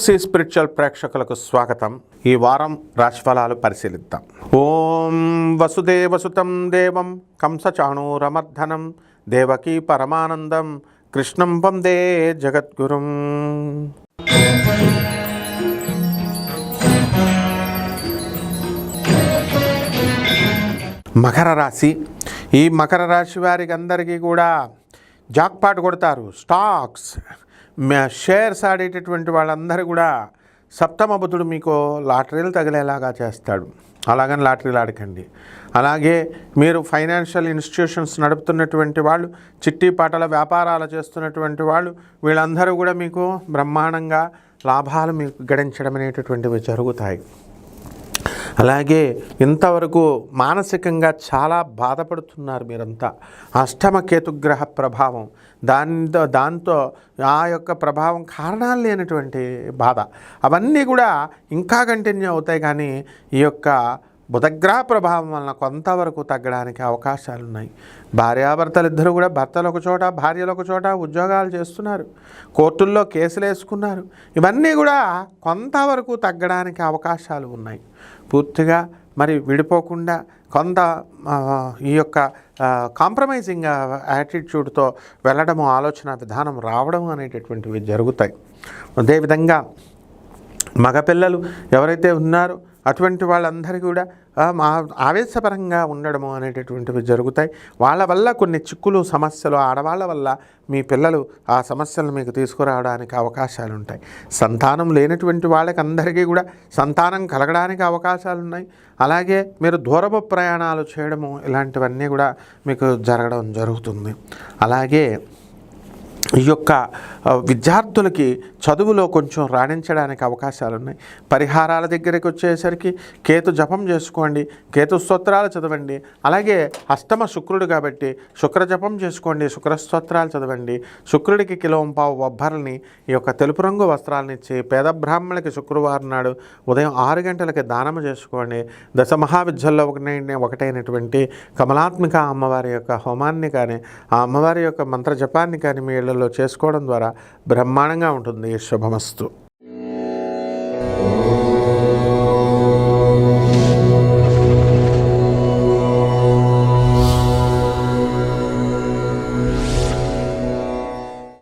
తులసి spiritual ప్రేక్షకులకు స్వాగతం. ఈ వారం రాశిఫలాలు పరిశీలిద్దాం. ఓం వసుదేవసుతం దేవం కంసచాణూరమర్ధనం దేవకీ పరమానందం కృష్ణం వందే జగద్గురుం. మకర రాశి. ఈ మకర రాశి వారికి అందరికీ కూడా జాక్పాట్ కొడతారు. స్టాక్స్ షేర్స్ ఆడేటటువంటి వాళ్ళందరూ కూడా సప్తమ బుధుడు మీకు లాటరీలు తగిలేలాగా చేస్తాడు. అలాగని లాటరీలు ఆడకండి. అలాగే మీరు ఫైనాన్షియల్ ఇన్స్టిట్యూషన్స్ నడుపుతున్నటువంటి వాళ్ళు, చిట్టి పాటల వ్యాపారాలు చేస్తున్నటువంటి వాళ్ళు, వీళ్ళందరూ కూడా మీకు బ్రహ్మాండంగా లాభాలు మీకు గడించడం అనేటటువంటివి జరుగుతాయి. అలాగే ఇంతవరకు మానసికంగా చాలా బాధపడుతున్నారు మీరంతా. అష్టమ కేతుగ్రహ ప్రభావం, దాంతో ఆ యొక్క ప్రభావం కారణాలు లేనటువంటి బాధ అవన్నీ కూడా ఇంకా కంటిన్యూ అవుతాయి. కానీ ఈ యొక్క బుధగ్రహ ప్రభావం వలన కొంతవరకు తగ్గడానికి అవకాశాలు ఉన్నాయి. భార్యాభర్తలు ఇద్దరు కూడా భర్తలు ఒక చోట, భార్యలు ఒక చోట ఉద్యోగాలు చేస్తున్నారు, కోర్టుల్లో కేసులు వేసుకున్నారు. ఇవన్నీ కూడా కొంతవరకు తగ్గడానికి అవకాశాలు ఉన్నాయి. పూర్తిగా మరి విడిపోకుండా కొంత ఈ యొక్క కాంప్రమైజింగ్ యాటిట్యూడ్తో వెళ్ళడము, ఆలోచన విధానం రావడం అనేటటువంటివి జరుగుతాయి. అదేవిధంగా మగపిల్లలు ఎవరైతే ఉన్నారో అటువంటి వాళ్ళందరికీ కూడా ఆవేశపరంగా ఉండడము అనేటటువంటివి జరుగుతాయి. వాళ్ళ వల్ల కొన్ని చిక్కులు, సమస్యలు, ఆడవాళ్ళ వల్ల మీ పిల్లలు ఆ సమస్యలను మీకు తీసుకురావడానికి అవకాశాలు ఉంటాయి. సంతానం లేనటువంటి వాళ్ళకి అందరికీ కూడా సంతానం కలగడానికి అవకాశాలు ఉన్నాయి. అలాగే మీరు దూరపు ప్రయాణాలు చేయడము, ఇలాంటివన్నీ కూడా మీకు జరగడం జరుగుతుంది. అలాగే ఈ యొక్క విద్యార్థులకి చదువులో కొంచెం రాణించడానికి అవకాశాలు ఉన్నాయి. పరిహారాల దగ్గరికి వచ్చేసరికి కేతు జపం చేసుకోండి, కేతు స్తోత్రాలు చదవండి. అలాగే అష్టమ శుక్రుడు కాబట్టి శుక్ర జపం చేసుకోండి, శుక్ర స్తోత్రాలు చదవండి. శుక్రుడికి కిలోంపావు బొబ్బర్ని, ఈ యొక్క తెలుపు రంగు వస్త్రాలను ఇచ్చి పేద బ్రాహ్మణులకి శుక్రవారం నాడు ఉదయం 6 గంటలకి దానం చేసుకోండి. దశ మహావిద్యల్లో ఒకటైనటువంటి కమలాత్మిక అమ్మవారి యొక్క హోమాన్ని కానీ, ఆ అమ్మవారి యొక్క మంత్ర జపాన్ని కానీ మీ ఇళ్లలో చేసుకోవడం ద్వారా బ్రహ్మాండంగా ఉంటుంది. శుభమస్తు.